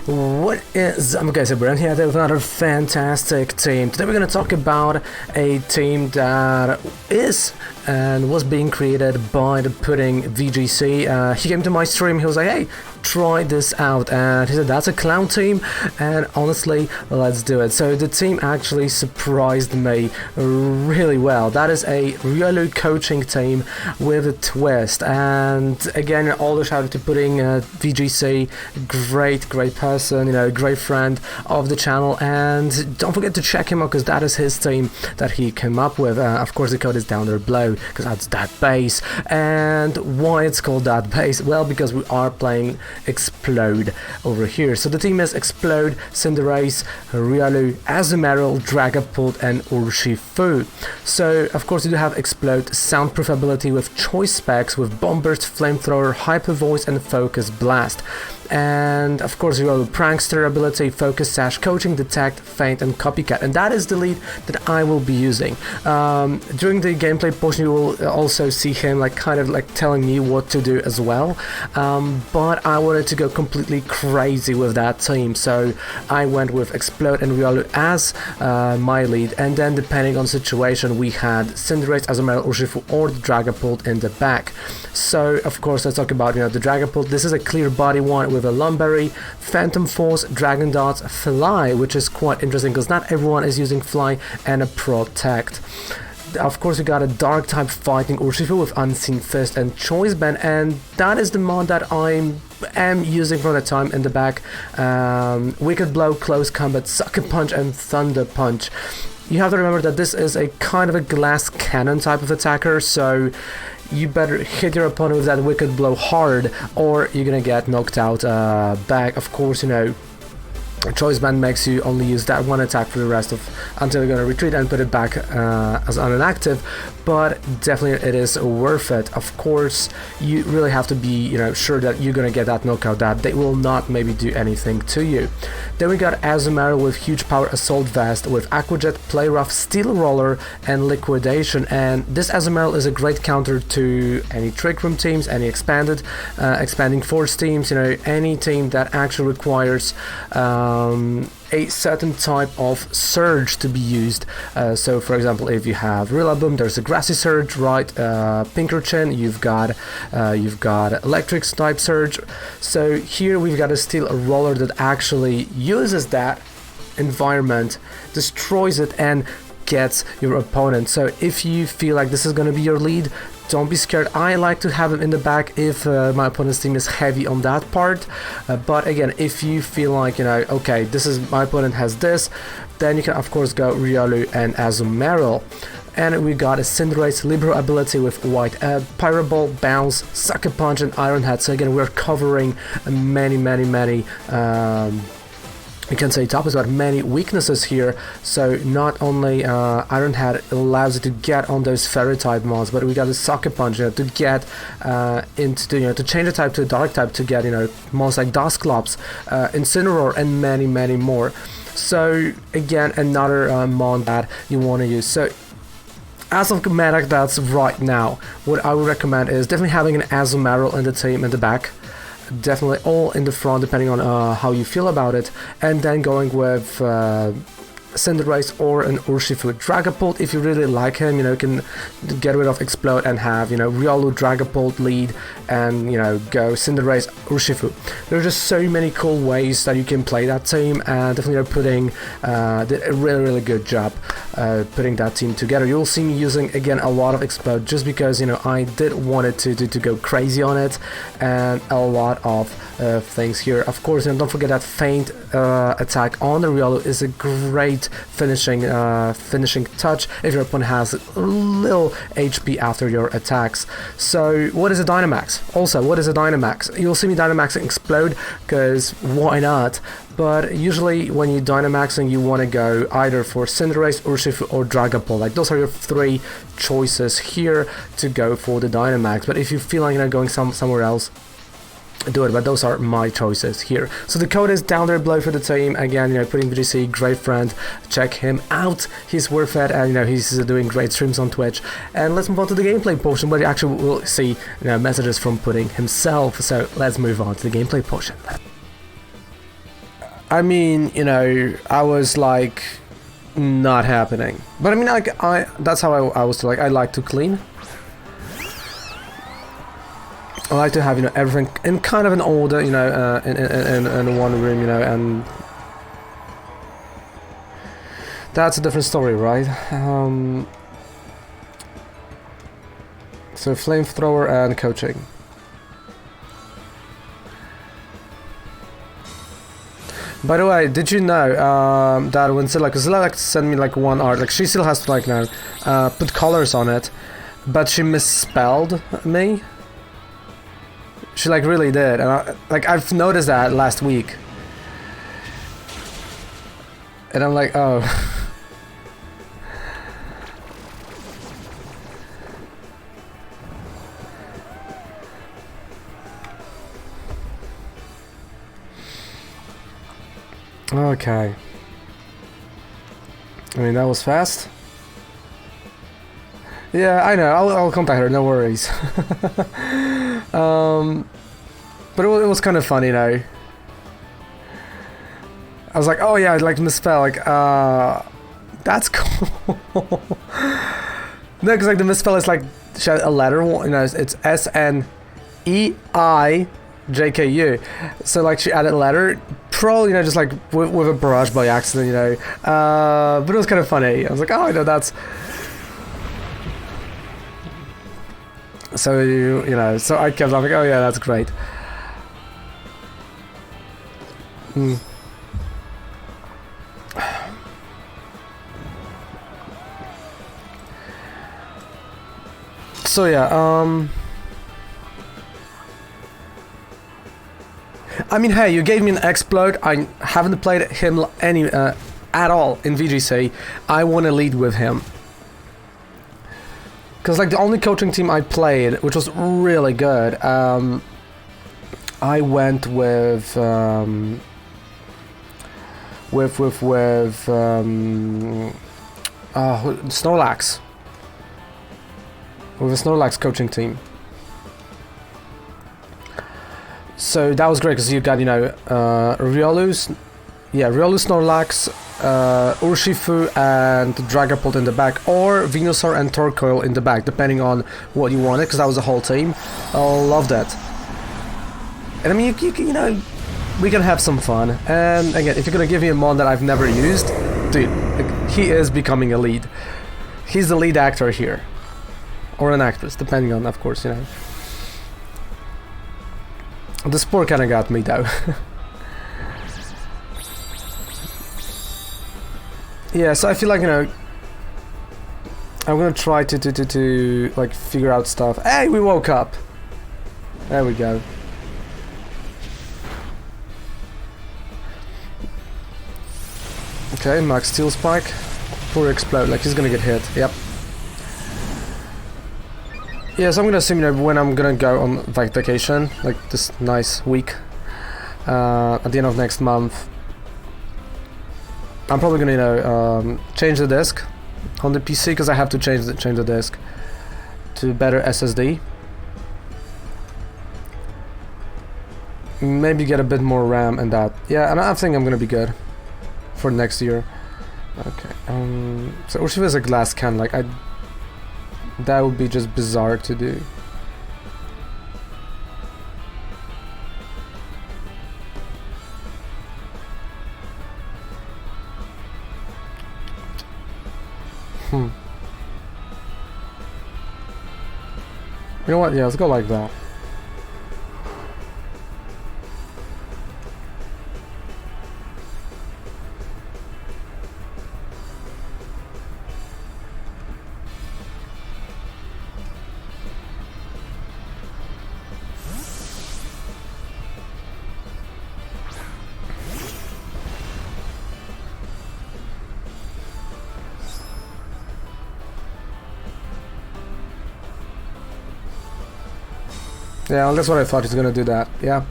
What is okay, so Brent here with another fantastic team. Today we're going to talk about a team that is and was being created by the pudding VGC. He came to my stream, he was like, hey, try this out, and he said that's a clown team, and honestly, let's do it. So the team actually surprised me really well. That is a Riolu coaching team with a twist, and again, all the shout out to pudding VGC, great person, you know, great friend of the channel, and don't forget to check him out because that is his team that he came up with. Of course, the code is down there below because that's that base. And why it's called that base? Well, because we are playing Exploud over here. So the team is Exploud, Cinderace, Riolu, Azumarill, Dragapult, and Urshifu. So of course you do have Exploud, soundproof ability with choice specs with Bomb Burst, Flamethrower, Hyper Voice, and Focus Blast. And of course Riolu, Prankster ability, Focus Sash, Coaching, Detect, Feint, and Copycat, and that is the lead that I will be using. During the gameplay portion you will also see him like kind of like telling me what to do as well, but I wanted to go completely crazy with that team, so I went with Exploud and Riolu as my lead, and then depending on the situation we had Cinderace, Azumarill, Urshifu, or the Dragapult in the back. So of course let's talk about, you know, the Dragapult. This is a clear body one with a Lumberry, Phantom Force, Dragon Dance, Fly, which is quite interesting because not everyone is using Fly, and a Protect. Of course, we got a Dark type fighting Urshifu with Unseen Fist and Choice Band, and that is the mod that I am using for the time in the back. Wicked Blow, Close Combat, Sucker Punch, and Thunder Punch. You have to remember that this is a kind of a glass cannon type of attacker, so you better hit your opponent with that Wicked Blow hard or you're gonna get knocked out back. Of course, you know, Choice Band makes you only use that one attack for the rest of until you're gonna retreat and put it back as inactive, but definitely it is worth it. Of course, you really have to be, you know, sure that you're gonna get that knockout, that they will not maybe do anything to you. Then we got Azumarill with Huge Power, Assault Vest with Aqua Jet, Play Rough, Steel Roller, and Liquidation, and this Azumarill is a great counter to any Trick Room teams, any expanding force teams, you know, any team that actually requires a certain type of surge to be used. So for example, if you have Riolu, there's a grassy surge, right? Pinkerchin, you've got electric type surge. So here we've got a Steel Roller that actually uses that environment, destroys it, and gets your opponent. So if you feel like this is going to be your lead, don't be scared. I like to have him in the back if my opponent's team is heavy on that part, but again, if you feel like, you know, okay, this is my opponent has this, then you can of course go Riolu and Azumarill. And we got a Cinderace Libero ability with White Pyro Ball, Bounce, Sucker Punch, and Iron Head. So again, we're covering many you can say topics about many weaknesses here. So not only Iron Head allows you to get on those fairy type mons, but we got a Sucker Punch, you know, to get into the, you know, to change the type to a dark type to get, you know, mons like Dusclops, Incineroar, and many more. So again, another mon that you want to use. So as of meta that's right now, what I would recommend is definitely having an Azumarill in the team in the back. Definitely all in the front depending on how you feel about it, and then going with Cinderace or an Urshifu. Dragapult, if you really like him, you know, you can get rid of Explode and have, you know, Riolu, Dragapult lead, and, you know, go Cinderace, Urshifu. There are just so many cool ways that you can play that team, and definitely are putting did a really good job putting that team together. You'll see me using again a lot of Explode just because, you know, I did want it to go crazy on it, and a lot of things here. Of course, and don't forget that Feint attack on the Riolu is a great finishing touch if your opponent has a little HP after your attacks. So what is a Dynamax? Also, what is a Dynamax? You'll see me Dynamaxing Explode because why not? But usually when you're Dynamaxing, you want to go either for Cinderace, Urshifu, or Dragapult. Like those are your three choices here to go for the Dynamax. But if you feel like, you know, going somewhere else, do it, but those are my choices here. So the code is down there below for the team. Again, you know, pudding VGC, great friend, check him out, he's worth it, and you know, he's doing great streams on Twitch. And let's move on to the gameplay portion where you actually will see, you know, messages from Pudding himself. So let's move on to the gameplay portion. I mean, you know, I was like not happening. But I mean, like that's how I was like. I like to clean. I like to have, you know, everything in kind of an order, you know, in one room, you know, and that's a different story, right? So flamethrower and coaching. By the way, did you know that when Zilla, because Zilla like sent me like one art, like she still has to like now put colors on it, but she misspelled me. She like really did, and I've noticed that last week, and I'm like, oh. Okay. I mean, that was fast. Yeah, I know. I'll contact her. No worries. But it was kind of funny, you know. I was like, oh yeah, I'd like to misspell, like, that's cool. No, because like the misspell is like a letter, you know, it's SNEIJKU. So like she added a letter, probably, you know, just like with a brush by accident, you know. But it was kind of funny. I was like, oh, I know that's. So you know, so I kept laughing. Oh yeah, that's great. So yeah, I mean, hey, you gave me an Exploud. I haven't played him at all in VGC. I want to lead with him. Because like the only coaching team I played, which was really good, I went with Snorlax. With a Snorlax coaching team. So that was great because you got, you know, Riolu, Snorlax, Urshifu and Dragapult in the back, or Venusaur and Torkoal in the back, depending on what you wanted, because that was the whole team. I love that. And I mean, you know, we can have some fun. And again, if you're gonna give me a mon that I've never used, dude, like, he is becoming a lead. He's the lead actor here. Or an actress, depending on, of course, you know. The sport kind of got me, though. Yeah, so I feel like, you know, I'm gonna try to like figure out stuff. Hey, we woke up. There we go. Okay, Max Steel Spike. Poor Exploud, like he's gonna get hit. Yep. Yeah, so I'm gonna assume, you know, when I'm gonna go on vacation, like this nice week, at the end of next month, I'm probably gonna, you know, change the disc on the PC, because I have to change the disc to better SSD. Maybe get a bit more RAM and that. Yeah, and I think I'm gonna be good for next year. Okay. So Urshifu is a glass can, like that would be just bizarre to do. You know what? Yeah, let's go like that. Yeah, well, that's what I thought, he's gonna do that, yeah.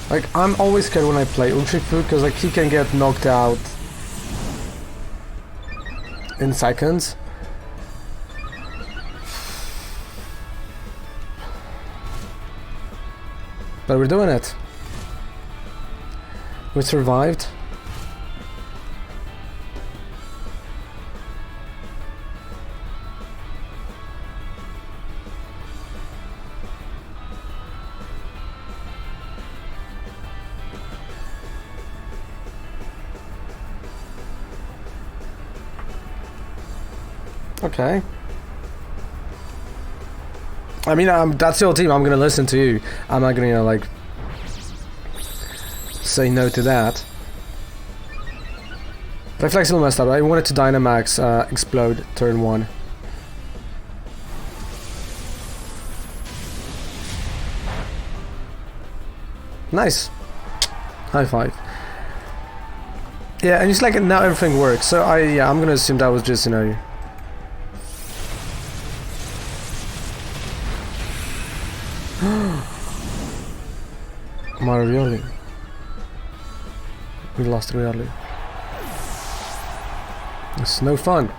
Like, I'm always scared when I play Urshifu, because like he can get knocked out in seconds. But we're doing it. We survived. Okay. I mean, that's your team. I'm gonna listen to you. I'm not gonna, you know, like, say no to that. But flexible messed up. I wanted to Dynamax Explode turn 1. Nice. High five. Yeah, and it's like now everything works. So I'm gonna assume that was just, you know. My Riolu. We lost Riolu. It's no fun.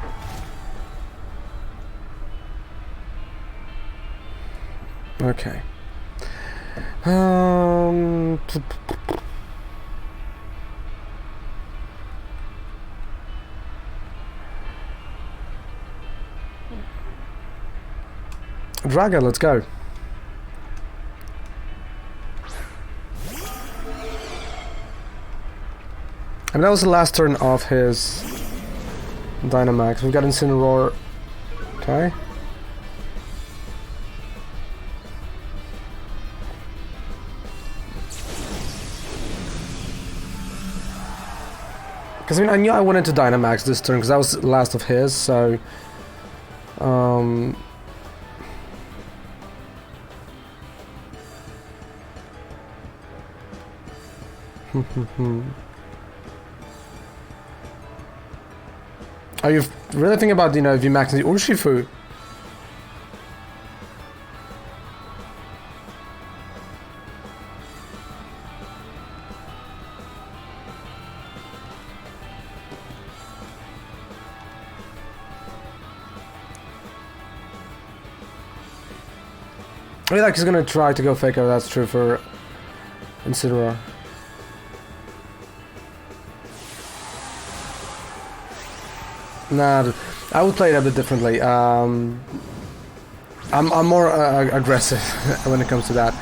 Okay. Draga, let's go. I mean, that was the last turn of his Dynamax. We've got Incineroar. Okay. Because I mean, I knew I wanted to Dynamax this turn because that was the last of his, so... Are you really thinking about, you know, VMAXing the Urshifu? I feel like he's gonna try to go fake out, that's true for Incineroar. Nah, I would play it a bit differently. I'm more aggressive when it comes to that.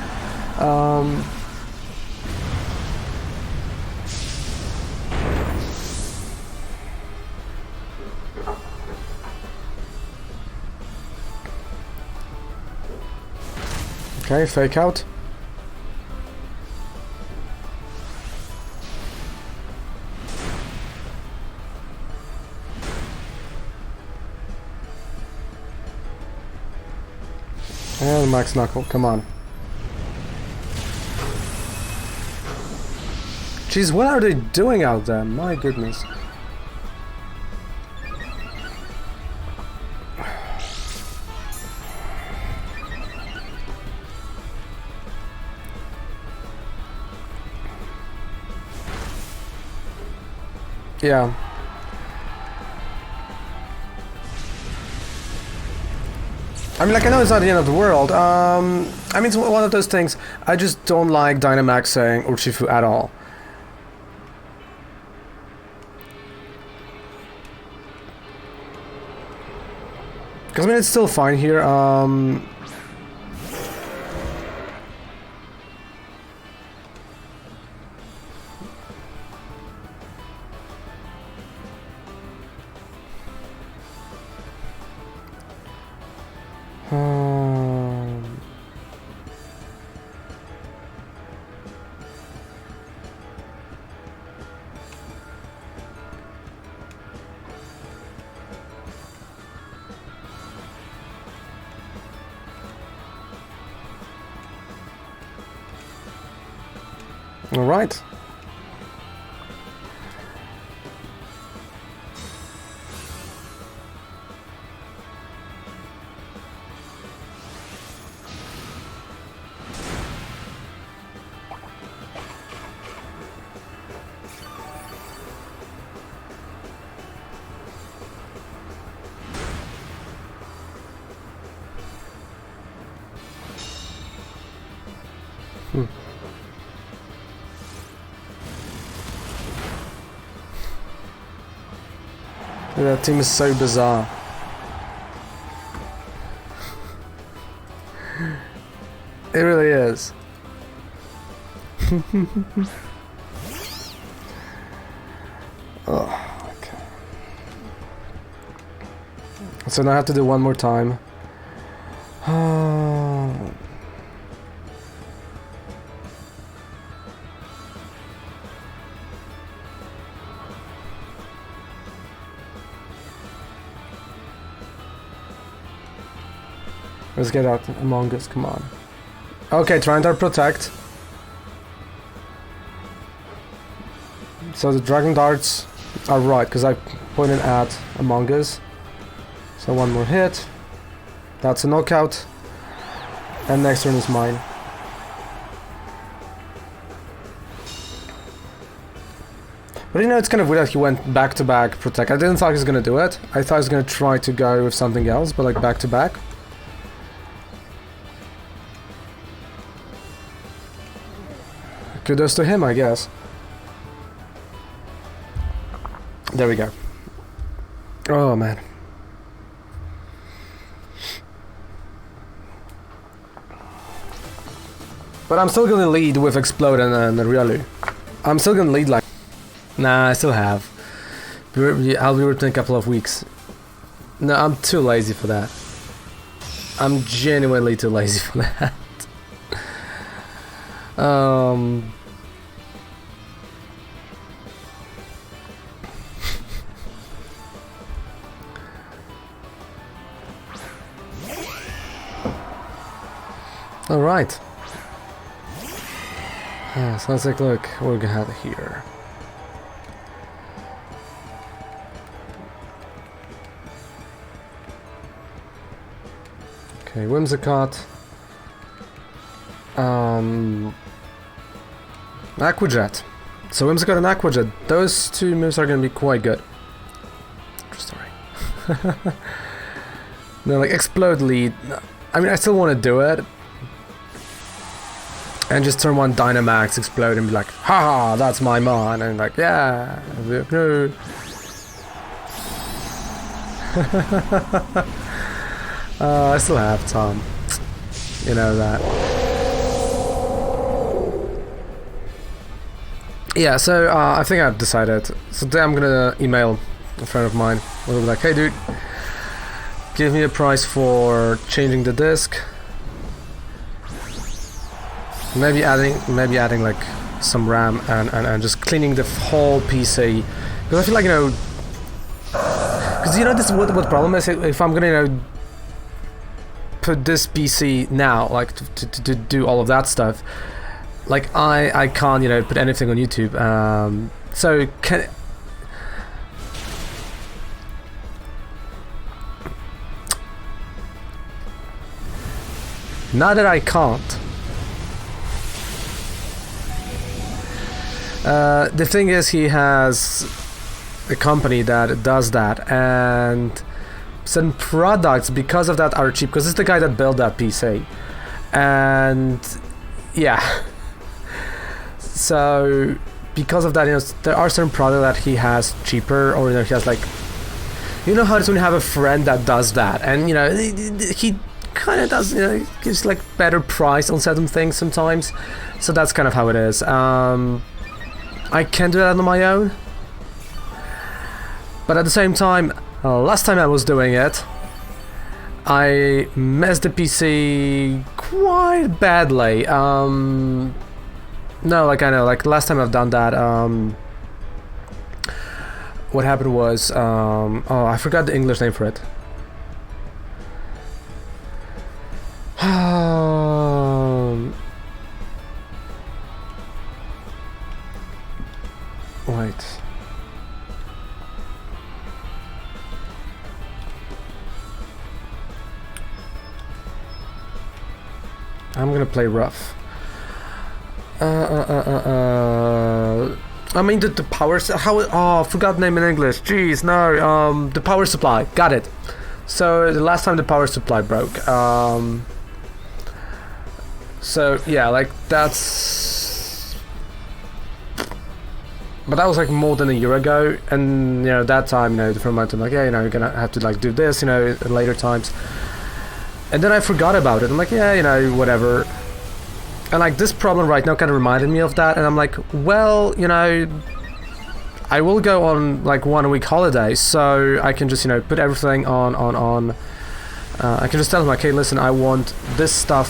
Okay, fake out. And Max Knuckle, come on. Jeez, what are they doing out there? My goodness. Yeah. I mean, like, I know it's not the end of the world. I mean, it's one of those things. I just don't like Dynamaxing Urshifu at all. Because, I mean, it's still fine here. All right. That team is so bizarre. It really is. Oh, okay. So now I have to do one more time. Let's get out Among Us, come on. Okay, Triantar protect. So the Dragon Darts are right, because I pointed at Among Us. So one more hit. That's a knockout. And next turn is mine. But you know, it's kind of weird that he went back-to-back protect. I didn't thought he was going to do it. I thought he was going to try to go with something else, but like back-to-back. Kudos to him, I guess. There we go. Oh, man. But I'm still gonna lead with Exploud and Riolu. I'm still gonna lead like... Nah, I still have. I'll be returned in a couple of weeks. No, I'm too lazy for that. I'm genuinely too lazy for that. Alright. So let's take a look what we have here. Okay, Whimsicott. Aquajet. So Whimsicott and Aquajet. Those two moves are gonna be quite good. Sorry. No, like Explode lead. I mean, I still want to do it. And just turn one Dynamax, Explode, and be like, haha, that's my mon. And like, yeah, no. I still have Tom. You know that. Yeah, so I think I've decided. So today I'm gonna email a friend of mine. We'll be like, hey dude, give me a price for changing the disc. Maybe adding like some RAM and just cleaning the whole PC. Because I feel like, you know, because you know this what the problem is. If I'm gonna, you know, put this PC now, like to do all of that stuff, like I can't, you know, put anything on YouTube. So can. Now that I can't. The thing is, he has a company that does that, and some products because of that are cheap, because it's the guy that built that PC. And yeah, so because of that, you know, there are certain products that he has cheaper, or you know, he has like, you know how it's when you have a friend that does that, and you know, he kind of does, you know, gives like better price on certain things sometimes. So that's kind of how it is. I can do that on my own, but at the same time, last time I was doing it, I messed the PC quite badly. No, like I know, like last time I've done that, what happened was, oh, I forgot the English name for it. Wait. I'm gonna play rough. I mean the power. How? Oh, I forgot the name in English. Jeez, no. The power supply. Got it. So the last time the power supply broke. So yeah, like that's. But that was like more than a year ago, and you know, that time, you know, the friend went to like, yeah, you know, you're gonna have to like do this, you know, at later times. And then I forgot about it. I'm like, yeah, you know, whatever. And like this problem right now kind of reminded me of that, and I'm like, well, you know, I will go on like 1 week holiday, so I can just, you know, put everything on. I can just tell them like, hey, listen, I want this stuff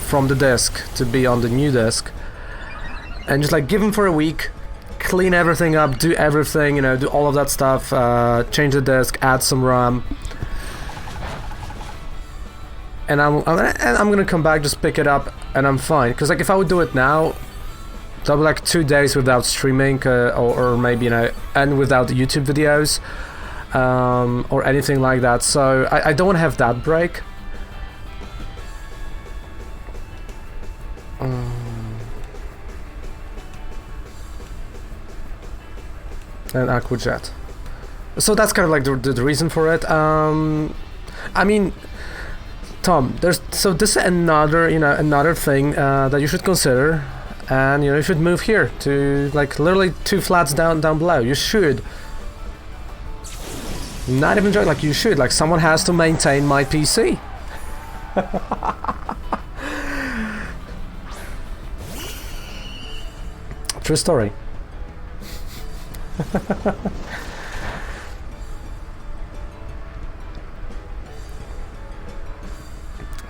from the disk to be on the new disk, and just like give them for a week. Clean everything up, do everything, you know, do all of that stuff, change the disk, add some RAM, and I'm gonna come back, just pick it up, and I'm fine. Because like if I would do it now, that would be like 2 days without streaming, or maybe, you know, and without the YouTube videos, or anything like that. So I don't want to have that break. And Aquajet. So that's kind of like the reason for it. I mean, Tom, this is another, you know, another thing that you should consider, and you know, you should move here to like literally 2 flats down below. You should not even joke, like you should, like someone has to maintain my PC. True story.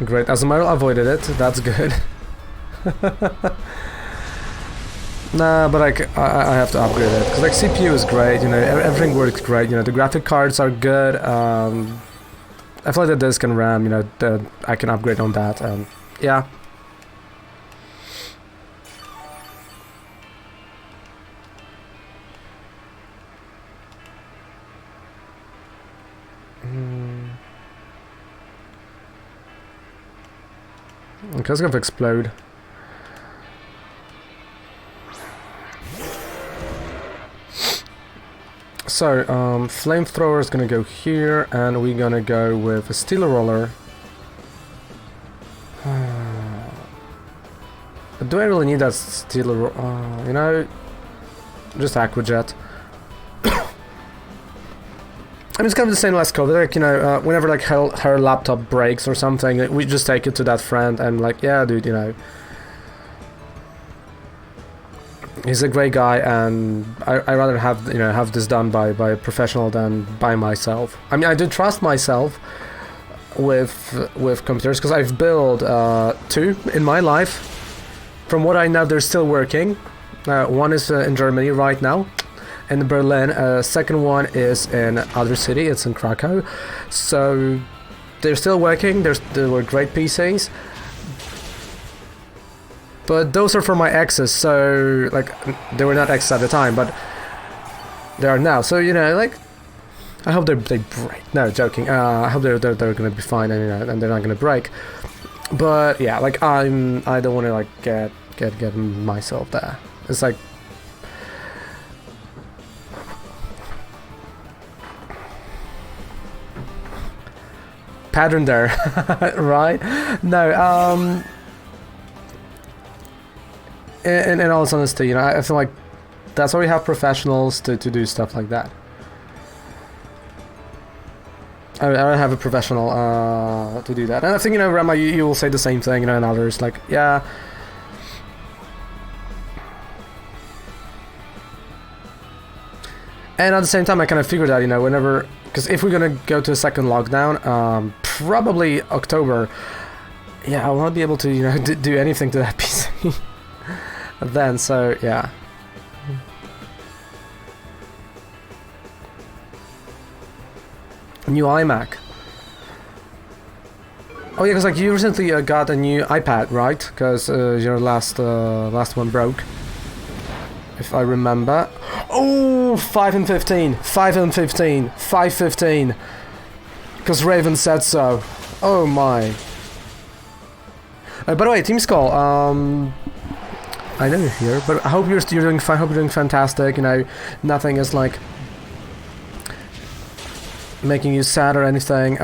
Great, Azumarill avoided it, that's good. Nah, but like, I have to upgrade it, because like CPU is great, you know, everything works great, you know, the graphic cards are good, I feel like the disk and RAM, you know, I can upgrade on that, yeah. Okay, let's go for Exploud. So, flamethrower is gonna go here, and we're gonna go with a steel roller. Do I really need that steel roller? You know, just Aquajet. I mean, it's kind of the same last COVID, like, you know, whenever like her laptop breaks or something, we just take it to that friend and like, yeah, dude, you know, he's a great guy, and I rather have, you know, have this done by a professional than by myself. I mean, I do trust myself with computers, because I've built 2 in my life. From what I know, they're still working. One is in Germany right now, in Berlin. Second one is in other city, it's in Krakow. So they're still working, they were great PCs. But those are for my exes, so like they were not exes at the time, but they are now. So, you know, like, I hope they break. No, joking. I hope they're gonna be fine, and, you know, and they're not gonna break. But yeah, like I don't want to like get myself there. It's like, pattern there, right? No, in all honesty, you know, I feel like that's why we have professionals to do stuff like that. I don't have a professional to do that, and I think, you know, Rama, you will say the same thing, you know, and others, like, yeah. And at the same time, I kind of figured out, you know, whenever, because if we're gonna go to a second lockdown, probably October, yeah, I will not be able to, you know, do anything to that PC then, so yeah. New iMac. Oh yeah, because like you recently got a new iPad, right? Because your last one broke, if I remember. Oh, 5 and 15, 5 and 15, 515. Because Raven said so. Oh my. By the way, Team Skull, I know you're here, but I hope you're doing fine. I hope you're doing fantastic. You know, nothing is like making you sad or anything.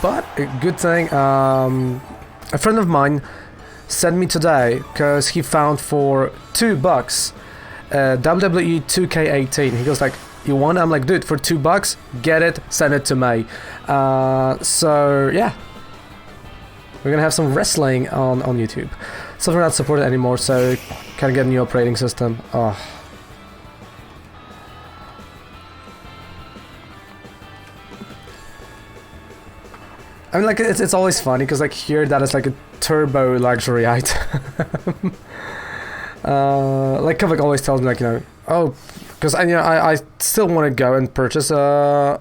But a good thing. A friend of mine sent me today because he found for $2 WWE 2K18. He goes like, you want it? I'm like, dude, for $2, get it, send it to me. So yeah, we're gonna have some wrestling on YouTube. So we're not supported anymore, so can get a new operating system. Oh. I mean, like, it's always funny because like here that is like a turbo luxury item. Like Kovac always tells me, like, you know, oh, because I still want to go and purchase one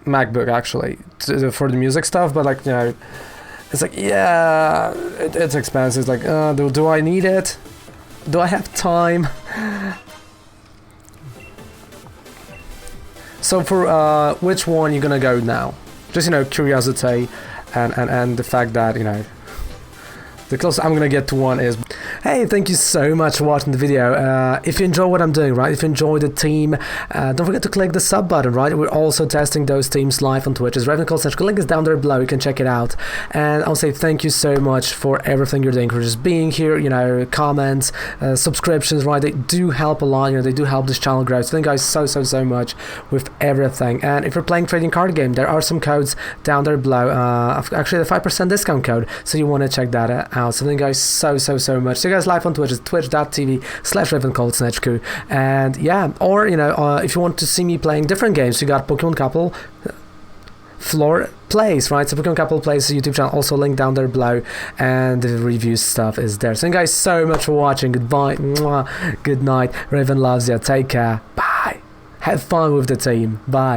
MacBook actually for the music stuff, but like, you know, it's like, yeah, it's expensive. It's like, do I need it? Do I have time? So for which one you gonna go now? Just, you know, curiosity and the fact that, you know, the closest I'm gonna get to one is... Hey, thank you so much for watching the video. If you enjoy what I'm doing, right, if you enjoy the team, don't forget to click the sub button, right? We're also testing those teams live on Twitch. It's Ravencall/. The link is down there below, you can check it out. And I'll say thank you so much for everything you're doing, for just being here, you know, comments, subscriptions, right? They do help a lot, you know, they do help this channel grow. So thank you guys so much with everything. And if you're playing trading card game, there are some codes down there below. Actually, the 5% discount code, so you want to check that out. So thank you guys so much. See you guys live on Twitch. It's twitch.tv/RavenColtsNHQ. And yeah, or, you know, if you want to see me playing different games, you got Pokemon Couple Floor Plays, right? So Pokemon Couple Plays YouTube channel, also linked down there below, and the review stuff is there. So thank you guys so much for watching. Goodbye. Mwah. Good night. Raven loves you. Take care. Bye. Have fun with the team. Bye.